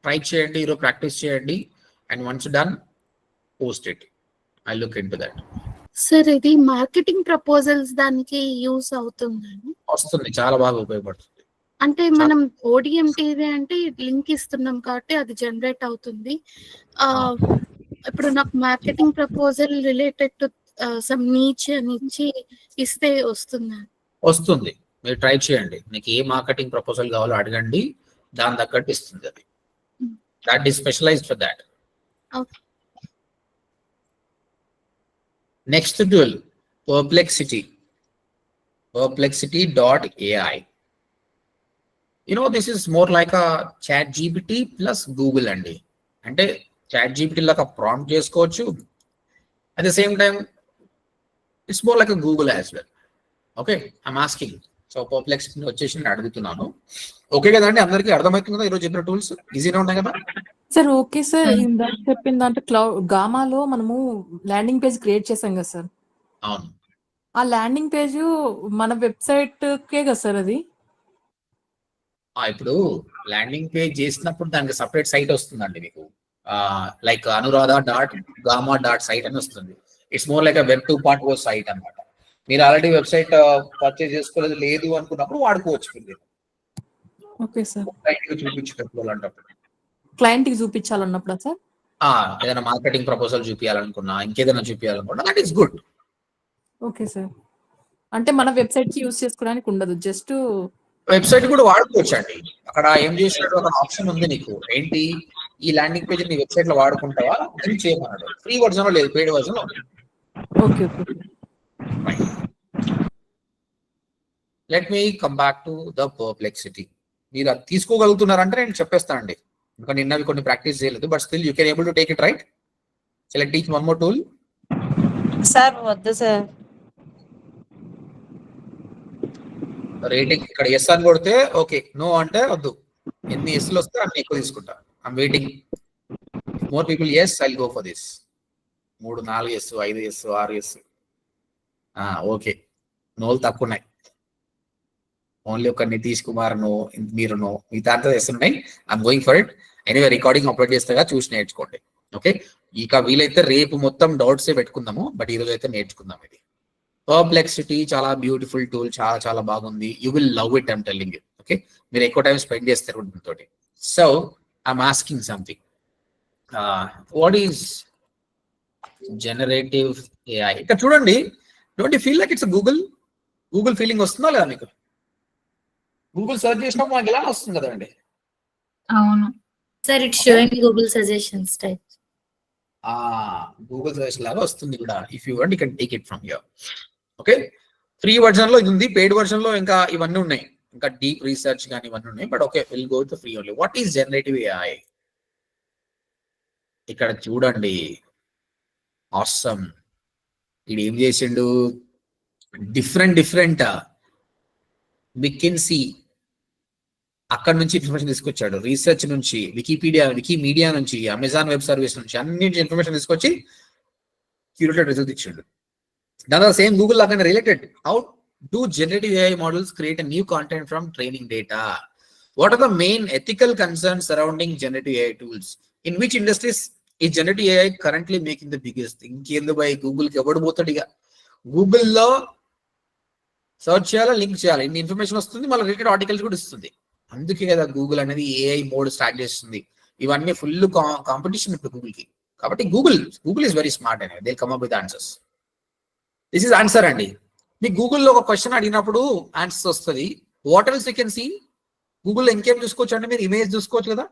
Try చేయండి, ఈరోజు ప్రాక్టీస్ చేయండి. And once done post it, I look into that. Sir, ఇది మార్కెటింగ్ ప్రపోజల్స్ దానికి యూస్ అవుతుందండి? వస్తుంది, చాలా బాగా ఉపయోగపడుతుంది. అంటే మనం ఓడిఎంటీవీ అంటే లింక్ ఇస్తున్నాం కాబట్టి అది జనరేట్ అవుతుంది. ఇప్పుడు నాకు marketing proposal related to some niche అని ఇచ్చి ఇస్తే వస్తుంది. మీరు ట్రై చేయండి, మీకు ఏ మార్కెటింగ్ ప్రపోజల్ కావాలో అడగండి, దాని తగ్గట్టు ఇస్తుంది అది. That is specialized for that. Next tool perplexity.ai. This is more like a ChatGPT plus Google అండి. అంటే ChatGPT లాగా ప్రాంప్ట్ చేసుకోవచ్చు. At the same time it's more like Google as well. Okay, I'm asking. So Perplexity వచ్చేసి నేను అడుగుతున్నాను. Okay కదండి, అందరికీ అర్థమవుతుంది కదా? ఈరోజు చెప్పిన టూల్స్ ఈజీగా ఉంటాయి కదా సార్? ఓకే సార్, ఇందాక చెప్పిన దాంట్లో గామాలో మనము ల్యాండింగ్ పేజ్ క్రియేట్ చేసాం కదా సార్. అవును, ఆ ల్యాండింగ్ పేజ్ మన వెబ్సైట్ కే కదా సార్ అది? ఇప్పుడు ల్యాండింగ్ పేజ్ చేసినప్పుడు దానికి సపరేట్ సైట్ వస్తుందండి మీకు. లైక్ anuradha.gamma.site అని వస్తుంది. It's more like web 2.0 site అనమాట. మీరు ఆల్రెడీ వెబ్సైట్ పర్చేజ్ చేసుకోలేదు లేదు అనుకున్నప్పుడు వాడుకోవచ్చు. ఓకే సార్, క్లయింట్ కి చూపించాలన్నప్పుడు సార్, ఏదైనా మార్కెటింగ్ ప్రపోజల్ చూపించాలనుకున్నా, ఇంకేదైనా చూపించాలనుకున్నా, that is good. Okay sir, అంటే మన వెబ్సైట్ కి యూజ్ చేసుకోవడానికి ఉండదు, జస్ట్ వెబ్సైట్ కూడా వాడుకోవచ్చు అండి. అక్కడ ఏం చేసినట్టు ఒక ఆప్షన్ ఉంది నీకు. ఏంటి, ఈ ల్యాండింగ్ పేజ్ నీ వెబ్సైట్ లో వాడుకుంటావా లింక్ చేయమన్నాడు. ఫ్రీ వర్జన్ లో లేదు, పెయిడ్ వర్జన్ లో ఉంది. Okay okay let me come back to the Perplexity. మీరు అది తీసుకోగలుగుతున్నారంటే నేను చెప్పేస్తానండి, ఇంకా నిన్నవి కొన్ని ప్రాక్టీస్ చేయలేదు, but still you can able to take it right. Shall I teach one more tool? Sir వద్దు సార్. రేటింగ్ ఇక్కడ ఎస్ అని కొడితే ఓకే, నో అంటే వద్దు. ఎన్ని ఎస్లు వస్తే అన్ని ఎక్కువ తీసుకుంటా. I'm waiting. More people yes, I will go for this. 3, 4 yes, 5 yes, 6 yes. Okay, నోలు తక్కువ ఉన్నాయి. ఓన్లీ ఒక నితీష్ కుమార్ నో, మీరు నో, మిగతా అంతా ఎస్ ఉన్నాయి. I'm going for it. Anyway recording upload చేస్తాగా, చూసి నేర్చుకోండి. ఓకే, ఇక వీలైతే రేపు మొత్తం డౌట్సే పెట్టుకుందాము, బట్ ఈరోజు అయితే నేర్చుకుందాం. ఇది పర్ప్లెక్సిటీ చాలా బ్యూటిఫుల్ టూల్, చాలా చాలా బాగుంది. You will love it, I'm telling you. Okay, మీరు ఎక్కువ టైం స్పెండ్ చేస్తారు దీంతో. So I'm asking something. What is generative AI? ఇక్కడ చూడండి, don't you feel like it's Google feeling వస్తుందా లేదా మీకు? గూగుల్ సెర్చ్ చేసినప్పుడు మనకి ఇలా వస్తుంది కదండి. అవును sir, it's sowing Google suggestions type. Google suggestion లాగా వస్తుంది కూడా. If you want you can take it from here. Okay, free version లో ఇది ఉంది, పెయిడ్ వర్జన్ లో ఇంకా ఇవన్నీ ఉన్నాయి, ఇంకా డీప్ రీసెర్చ్ కానీ ఇవన్నీ ఉన్నాయి. But okay, will go to free only. What is generative AI? ఇక్కడ చూడండి, ఆసమ్. ఇది ఏం చేసిండు? డిఫరెంట్ McKinsey అక్కడ నుంచి ఇన్ఫర్మేషన్ తీసుకొచ్చాడు, రీసెర్చ్ నుంచి, వికీమీడియా నుంచి, అమెజాన్ వెబ్ సర్వీస్ నుంచి, అన్నింటి ఇన్ఫర్మేషన్ తీసుకొచ్చి క్యూరేటెడ్ రిజల్ట్ ఇచ్చాడు. దాని సేమ్ గూగుల్ లాగానే related. How do generative AI models create a new content from training data? What are the main ethical concerns surrounding generative AI tools? In which industries is generative AI currently making the biggest thing? ఇంకేందు బై Google కి ఎవడు పోతాడు? ఇక గూగుల్లో search చేయాలా, link చేయాలి, ఇన్ని ఇన్ఫర్మేషన్ వస్తుంది, మళ్ళీ రిలేటెడ్ ఆర్టికల్స్ కూడా ఇస్తుంది. అందుకే కదా గూగుల్ అనేది ఏఐ మోడ్ స్టార్ట్ చేస్తుంది. ఇవన్నీ ఫుల్ కాంపిటీషన్ ఇప్పుడు గూగుల్ కి. కాబట్టి గూగుల్ ఇస్ వెరీ స్మార్ట్ అండి. They come up with answers. This is answer అండి. మీకు గూగుల్లో ఒక క్వశ్చన్ అడిగినప్పుడు ఆన్సర్స్ వస్తుంది. What else you can see? గూగుల్లో ఇంకేం చూసుకోవచ్చు అంటే, మీరు ఇమేజ్ చూసుకోవచ్చు కదా.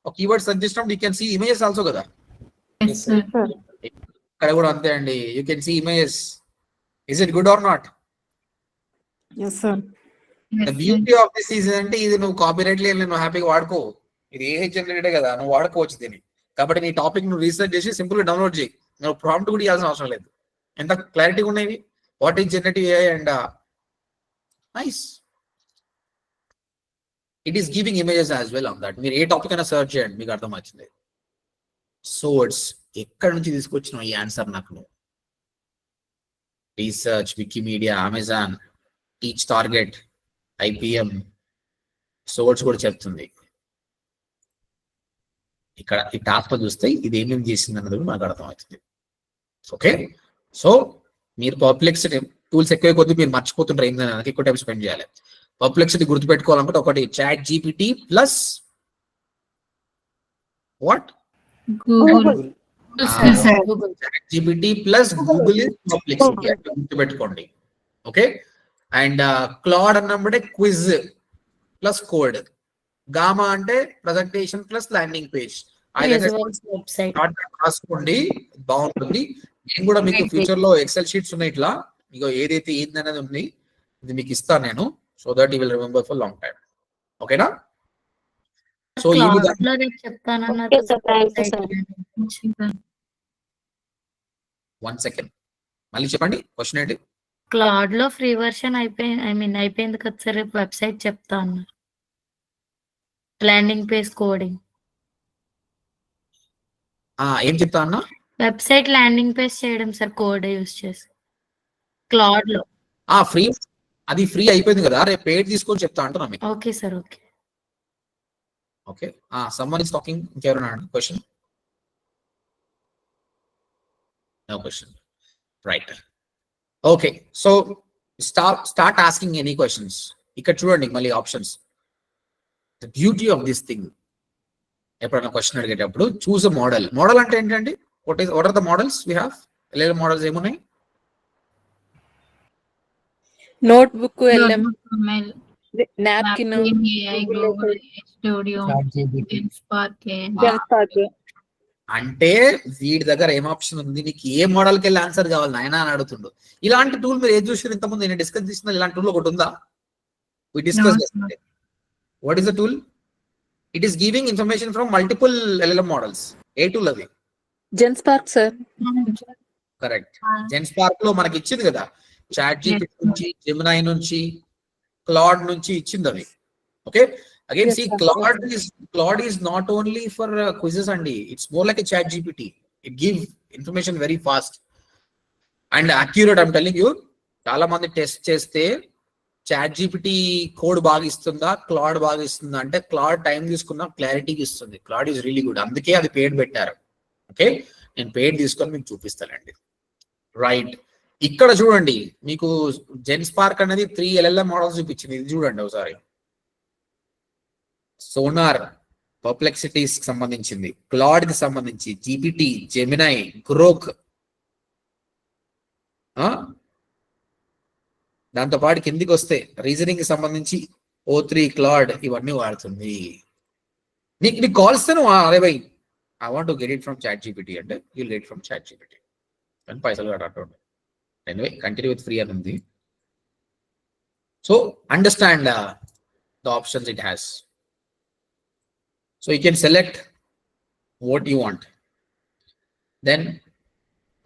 ఒక కీవర్డ్ సెర్చ్ చేసినప్పుడు you can see images also కదా. ఇక్కడ కూడా అంతే అండి, you can see images. Is it good or not? yes sir. The beauty of this is అంటే, ఇది నువ్వు కాపీరైట్ లేదు, నువ్వు హ్యాపీగా వాడుకో. ఇది ఏ జనరేటెడ్ కదా, నువ్వు వాడుకోవచ్చు దీన్ని. కాబట్టి నీ టాపిక్ నువ్వు రీసెర్చ్ చేసి సింపుల్ గా డౌన్లోడ్ చేయి. నువ్వు ప్రాంప్ట్ కూడా ఇవ్వాల్సిన అవసరం లేదు. ఎంత క్లారిటీగా ఉన్నాయి. What is generative AI and nice. It is giving images as well on that. మీరు ఏ టాపిక్ అయినా సర్చ్ చేయండి, మీకు అర్థమవుతుంది. సోర్స్ ఎక్కడి నుంచి తీసుకొచ్చినావు ఈ ఆన్సర్? నాకు నువ్వు research, Wikimedia, Amazon, teach target, IPM, source కూడా చెప్తుంది. ఇక్కడ ఈ టాస్క్ చూస్తే ఇది ఏమేమి చేసింది అన్నది కూడా మనకు అర్థమవుతుంది. ఓకే, సో మీరు పర్ప్లెక్సిటీ టూల్స్ ఎక్కువ కొద్ది మీరు మర్చిపోతుంటారు, ఏంటంటే ఎక్కువ టైం స్పెండ్ చేయాలి. పర్ప్లెక్సిటీ గుర్తుపెట్టుకోవాలనుకుంటే ఒకటి chat GPT plus what? Google. Chat GPT plus Google is Perplexity అంటే గుర్తుపెట్టుకోండి. ఓకే, అండ్ క్లాడ్ అన్నప్పుడే క్విజ్ ప్లస్ కోడ్. గామా అంటే ప్రజెంటేషన్ ప్లస్ ల్యాండింగ్ పేజ్. రాసుకోండి, బాగుంటుంది. నేను కూడా మీకు ఫ్యూచర్ లో ఎక్సెల్ షీట్స్ ఉన్నాయి, ఇట్లా మీకు ఏదైతే ఏంది అనేది ఉంది, ఇది మీకు ఇస్తాను నేను. So that you will remember for long time. ఓకేనా? సో ఈ విధంగా వన్ సెకండ్ మళ్ళీ చెప్పండి, క్వశ్చన్ ఏంటి? క్లాడ్ లో ఫ్రీ వర్షన్ అయిపోయింది కదా సార్, వెబ్సైట్ చెప్తా అన్నారు. ల్యాండింగ్ పేజ్ కోడింగ్ ఏం చెప్తా అన్నా? వెబ్సైట్ ల్యాండింగ్ పేజ్ చేయడం సార్, కోడ్ యూస్ చేసి క్లాడ్ లో. ఫ్రీ, అది ఫ్రీ అయిపోయింది కదా, రేపు పేడ్ తీసుకొని చెప్తా అంటున్నా మీకు. Okay sir. Okay okay, someone is talking. ఇంకెవరైనా question? No question, right. Okay, so start asking any questions. ఇక్కడ చూడండి మళ్ళీ options. The beauty of this thing, ఎప్పుడైనా క్వశ్చన్ అడిగేటప్పుడు చూస్ అ మోడల్. మోడల్ అంటే ఏంటండి? What are the models we have? LLM models ఏమున్నాయి? Notebook, napkin, Google studio, spark, అంటే వీడి దగ్గర ఏం ఆప్షన్ ఉంది, నీకు ఏ మోడల్కి వెళ్ళి ఆన్సర్ కావాలి నాయన అని అడుగుతుండు. ఇలాంటి టూల్ మీరు ఏది చూసారు ఇంతకుముందు నేను డిస్కస్ చేసిన ఇలాంటి టూల్ ఒకటి ఉందా? We discuss what is the tool? It is giving information from multiple LLM models. ఏ టూల్ అది? Genspark sir. కరెక్ట్. జెన్స్పార్క్ లో మనకి ఇచ్చింది కదా, చాట్ జీపీటీ నుంచి, జెమినై నుంచి, క్లాడ్ నుంచి ఇచ్చింది అది. Okay, again see Claude is not only for quizzes andi, it's more like a chat gpt. It gives information very fast and accurate. I'm telling you, చాలా మంది టెస్ట్ చేస్తే chat GPT code బాగా ఇస్తుందా, Claude బాగా ఇస్తుందా అంటే Claude time తీసుకున్నా క్లారిటీకి ఇస్తుంది. క్లాడ్ ఈజ్ రియలీ గుడ్, అందుకే అది పెయిడ్ పెట్టారు. ఓకే, నేను పెయిడ్ తీసుకొని మీకు చూపిస్తానండి. రైట్, ఇక్కడ చూడండి మీకు జెన్స్పార్క్ అనేది 3 LLM మోడల్స్ చూపించింది. ఇది చూడండి ఒకసారి. సోనార్ పర్ప్లెక్సిటీస్ కి సంబంధించింది, క్లాడ్ కి సంబంధించి, జీపీటీ, జెమినై, గ్రోక్, దాంతో పాటు కిందికి వస్తే రీజనింగ్ కి సంబంధించి O3, క్లాడ్ ఇవన్నీ వాడుతుంది. నీకు కాల్స్తే నువ్వు అరే బై I want to get it from chat GPT అంటే you get from chat GPT, కానీ పైసలు కట్టాలి. ఎనివే కంటిన్యూ విత్ ఫ్రీ అని ఉంది. So understand the options it has. So you can select what you want. Then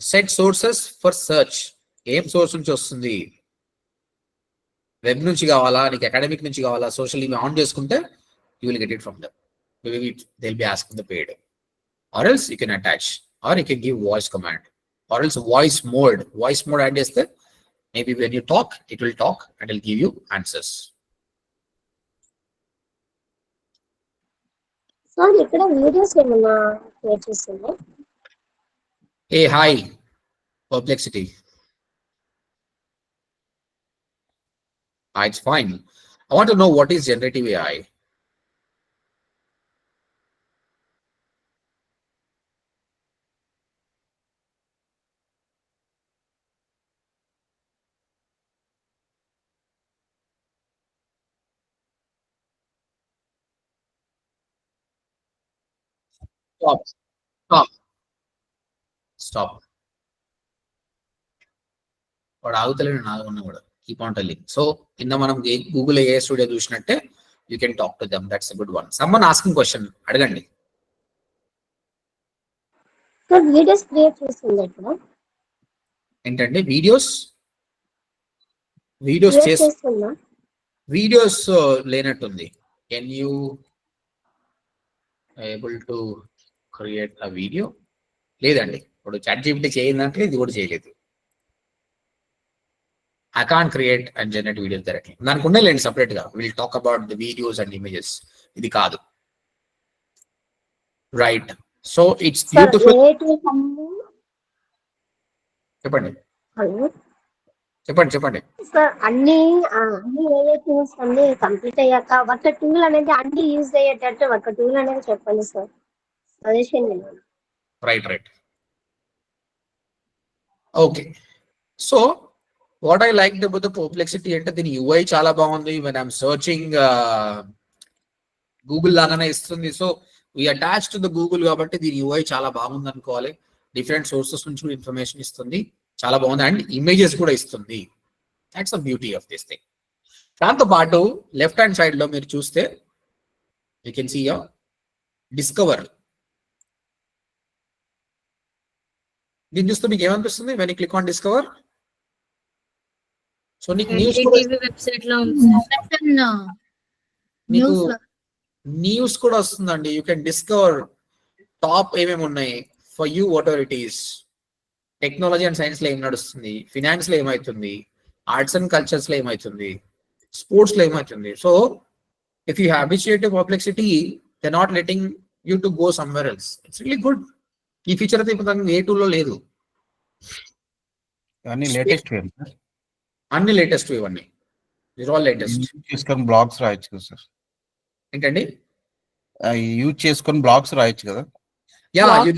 set sources for search. ఏం source నుంచి వస్తుంది? Web నుంచి కావాలా, నీకు అకాడమిక్ నుంచి కావాలా, సోషల్ ఇవి ఆన్ చేసుకుంటే you will get it from them. Maybe they'll be asking the paid. Or else you can attach, or you can give voice command, or else voice mode. Voice mode add చేస్తే maybe when you talk, it will talk and it will give you answers. So ఇక్కడ videos ఏమన్నా create చేస్తుందా? Hey, hi, Perplexity. It's fine. I want to know what is generative AI. Stop. వాడు ఆగుతలేడు, నాలుగున్నా కూడా keep on telling. So కింద మనం Google AI studio చూసినట్టే you can talk to them. That's a good one. Someone asking question, అడగండి. Videos create చేస్తుంది ఇక్కడ. ఏంటంటే videos చేస్తుందా? వీడియోస్ లేనట్టుంది. Can you able to create a video? లేదండి, ఇప్పుడు చాట్ జీపీటీ చేయిందంటే ఇది కూడా చేయలేదు. I can't create and generate videos directly. దానికి ఉండలేండి సపరేట్ గా. Will talk about the videos and images. ఇది కాదు. Right, so it's beautiful. చెప్పండి చెప్పండి. సార్ అన్ని AI టూల్స్ అన్ని కంప్లీట్ అయ్యాక ఒక టూల్ అనేది అన్ని యూజ్ అయ్యేటట్టు ఒక టూల్ అనేది చెప్పండి sir, suggestion. Right. Okay, so what I liked about the Perplexity అంటే దీని UI చాలా బాగుంది. when I'm searching గూగుల్ లాగానే ఇస్తుంది. So we attach to the Google కాబట్టి దీని UI చాలా బాగుంది అనుకోవాలి. డిఫరెంట్ సోర్సెస్ నుంచి కూడా ఇన్ఫర్మేషన్ ఇస్తుంది, చాలా బాగుంది. అండ్ ఇమేజెస్ కూడా ఇస్తుంది. That's the beauty of this thing. దాంతో పాటు లెఫ్ట్ హ్యాండ్ సైడ్ లో మీరు చూస్తే యూ కెన్ సీ డిస్కవర్. దీన్ని చూస్తే మీకు ఏమనిపిస్తుంది when you click on discover? So నీకు న్యూస్ కూడా వస్తుందండి. యూ కెన్ డిస్కవర్ టాప్ ఏమేమి ఉన్నాయి for you, what ever it is. Technology and science లో ఏం నడుస్తుంది, ఫినాన్స్ లో ఏమవుతుంది, ఆర్ట్స్ అండ్ కల్చర్స్ లో ఏమవుతుంది, స్పోర్ట్స్ లో ఏమవుతుంది. So if you habituate Perplexity, they not letting you to go somewhere else. It's really good. ఈ ఫీచర్ అయితే ఇప్పుడు ఏ టూల్లో లేదు. అన్ని లేటెస్ట్ అన్ని లేటెస్ట్ ఇవన్నీ లేటెస్ట్. చేసుకొని బ్లాగ్స్ రాయొచ్చు కదా సార్? ఏంటండి? యూజ్ చేసుకొని బ్లాగ్స్ రాయొచ్చు కదా? Yeah, you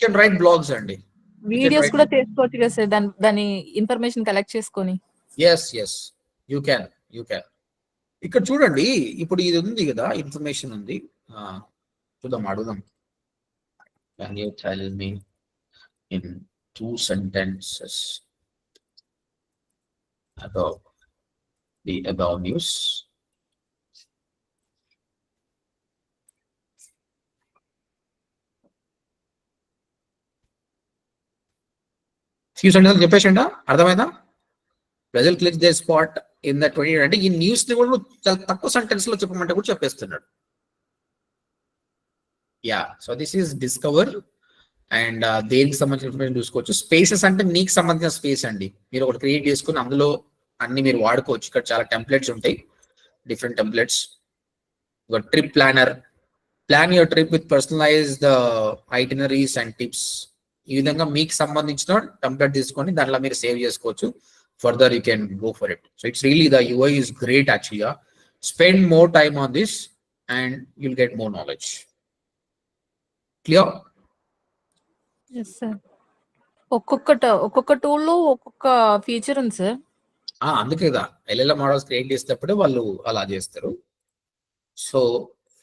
can write blogs అండి. వీడియోస్ కూడా చేసుకోవచ్చు కదా సార్, దాని ఇన్ఫర్మేషన్ కలెక్ట్ చేసుకొని. yes you can ఇక్కడ చూడండి, ఇప్పుడు ఇది ఉంది కదా, ఇన్ఫర్మేషన్ ఉంది. చూద్దాం, అడుగుదాం. Can you tell me in 2 sentences about the above news? Few sentence చెప్పేసిండా? అర్థమైందా? ప్రజలు click they spot in the 20 అంటే ఈ న్యూస్ ని కూడా చాలా తక్కువ సెంటెన్స్ లో చెప్పమంటే కూడా చెప్పేస్తున్నాడు. Yeah, so this is discover. And దేనికి సంబంధించిన ఇన్ఫర్మేషన్ చూసుకోవచ్చు. స్పేసెస్ అంటే నీకు సంబంధించిన స్పేస్ అండి. మీరు ఒకటి క్రియేట్ చేసుకుని అందులో అన్ని మీరు వాడుకోవచ్చు. ఇక్కడ చాలా టెంప్లెట్స్ ఉంటాయి, డిఫరెంట్ టెంప్లెట్స్. ఒక trip planner, plan your trip with personalised itineraries and tips. ఈ విధంగా మీకు సంబంధించిన టెంప్లెట్ తీసుకొని దాంట్లో మీరు సేవ్ చేసుకోవచ్చు. Further you can go for it. So it's really the UI is great actually. Spend more time on this and you'll get more knowledge. Clear? Yes sir. ఒక్కొక్క tool లో ఒక్కొక్క ఫీచర్ ఉంది sir. అందుకే కదా LLM models create చేసేటప్పుడే వాళ్ళు అలా చేస్తారు. సో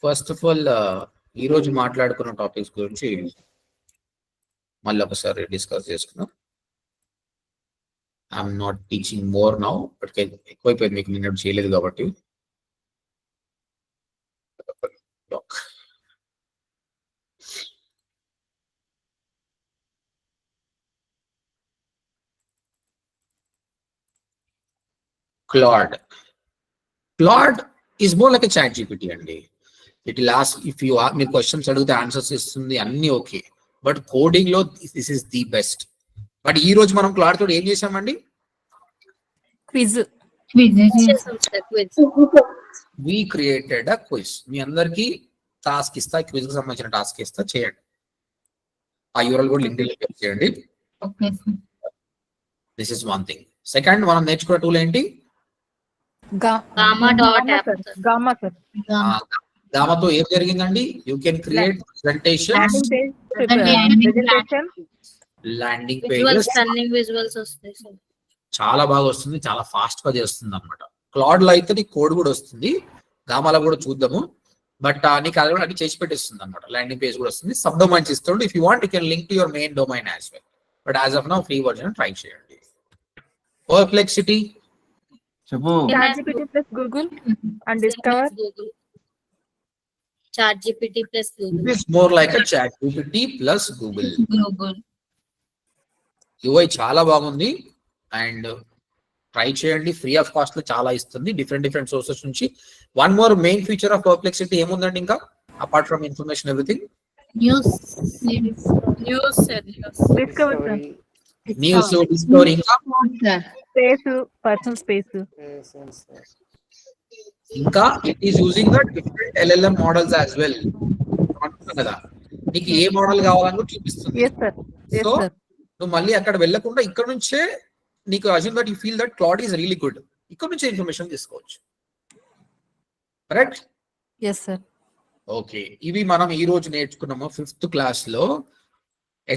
ఫస్ట్ ఆఫ్ ఆల్ ఈ రోజు మాట్లాడుకున్న టాపిక్స్ గురించి మళ్ళీ ఒకసారి డిస్కస్ చేసుకుందాం. I'm not teaching more now, but ఎక్కువైపోయింది మీకు, నిన్న చేయలేదు కాబట్టి. Claude is more like a chat GPT అండి. It will ask if you are మీరు క్వశ్చన్స్ అడిగితే ఆన్సర్స్ ఇస్తుంది, అన్ని ఓకే. బట్ కోడింగ్ లో this is the best. But ఈ రోజు మనం క్లాడ్ తోటి ఏం చేసామండి? Quiz. We created a quiz. మీ అందరికి టాస్క్ ఇస్తా, క్విజ్ కి సంబంధించిన టాస్క్ ఇస్తా, చేయండి. ఆ URL కూడా లింక్ చేయండి. This is one thing. Second, మనం నేర్చుకున్న టూల్ ఏంటి? గామాతో ఏం జరిగిందండి? You can create presentation, landing pages. చాలా బాగా వస్తుంది, చాలా ఫాస్ట్ గా చేస్తుంది అనమాట. క్లాడ్ లో అయితే నీకు కోడ్ కూడా వస్తుంది, గామాలో కూడా చూద్దాము. బట్ నీకు అది కూడా అన్ని చేసి పెట్టిస్తుంది అనమాట. ల్యాండింగ్ పేజ్ కూడా వస్తుంది, సబ్ డొమైన్స్ ఇస్తాడు. If you want you can link to your main domain as well. But as of now free version try చేయండి. పర్ప్లెక్సిటీ చెప్పు. ChatGPT plus Google and Discover. ChatGPT plus Google. It is more like a ChatGPT plus Google. UI చాలా బాగుంది and try చేయండి. Free of cost లో చాలా ఇస్తుంది, different sources నుంచి. One more main feature of Perplexity ఏముందండి ఇంకా, apart from information everything? News, discover, ఇంకా Space, personal space. ఇంకా it is using the different LLM models as well. కదా నీకు ఏ మోడల్ కావాలని కూడా చూపిస్తుంది. సో నువ్వు మళ్ళీ అక్కడ వెళ్ళకుండా ఇక్కడ నుంచే నీకు assume that you feel that Claude is really good, ఇక్కడ నుంచే ఇన్ఫర్మేషన్ తీసుకోవచ్చు. కరెక్ట్? Yes sir. ఓకే, ఇవి మనం ఈ రోజు నేర్చుకున్నాము 5th క్లాస్ లో.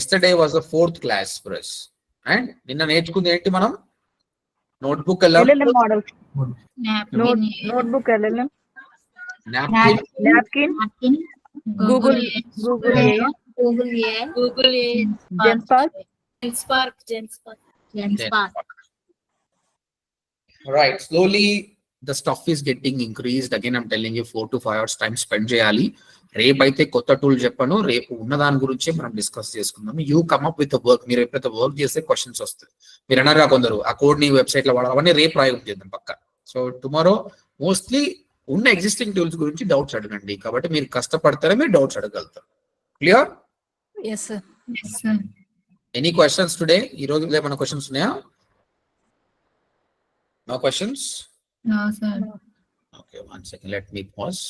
Yesterday was the 4th class for us. And నిన్న నేర్చుకుంది ఏంటి మనం? Notebook LLM models. Notebook LLM. Napkin. Google AI. GenSpark. Right, slowly the stuff is getting increased. Again I'm telling you 4 to 5 hours time spend చేయాలి. రేపైతే కొత్త tool చెప్పను, రేపు ఉన్న దాని గురించి మనం డిస్కస్ చేసుకుందాం. You come up with work. మీరు ఎప్పుడైతే వర్క్ చేస్తే క్వశ్చన్స్ వస్తాయి. మీరు అన్నారుగా కొందరు ఆ కోడ్ ని వెబ్సైట్ లో వాడాలని, రేపు ప్రయోగం చేద్దాం పక్క. సో టుమారో మోస్ట్లీ ఉన్న ఎగ్జిస్టింగ్ టూల్స్ గురించి డౌట్స్ అడగండి. కాబట్టి మీరు కష్టపడతారే మీరు డౌట్స్ అడగలుగుతారు. Clear? Yes sir. Any questions today? ఈ రోజు ఏమైనా క్వశ్చన్స్ ఉన్నాయా? No questions? No, sir. Okay, one second. Let me pause.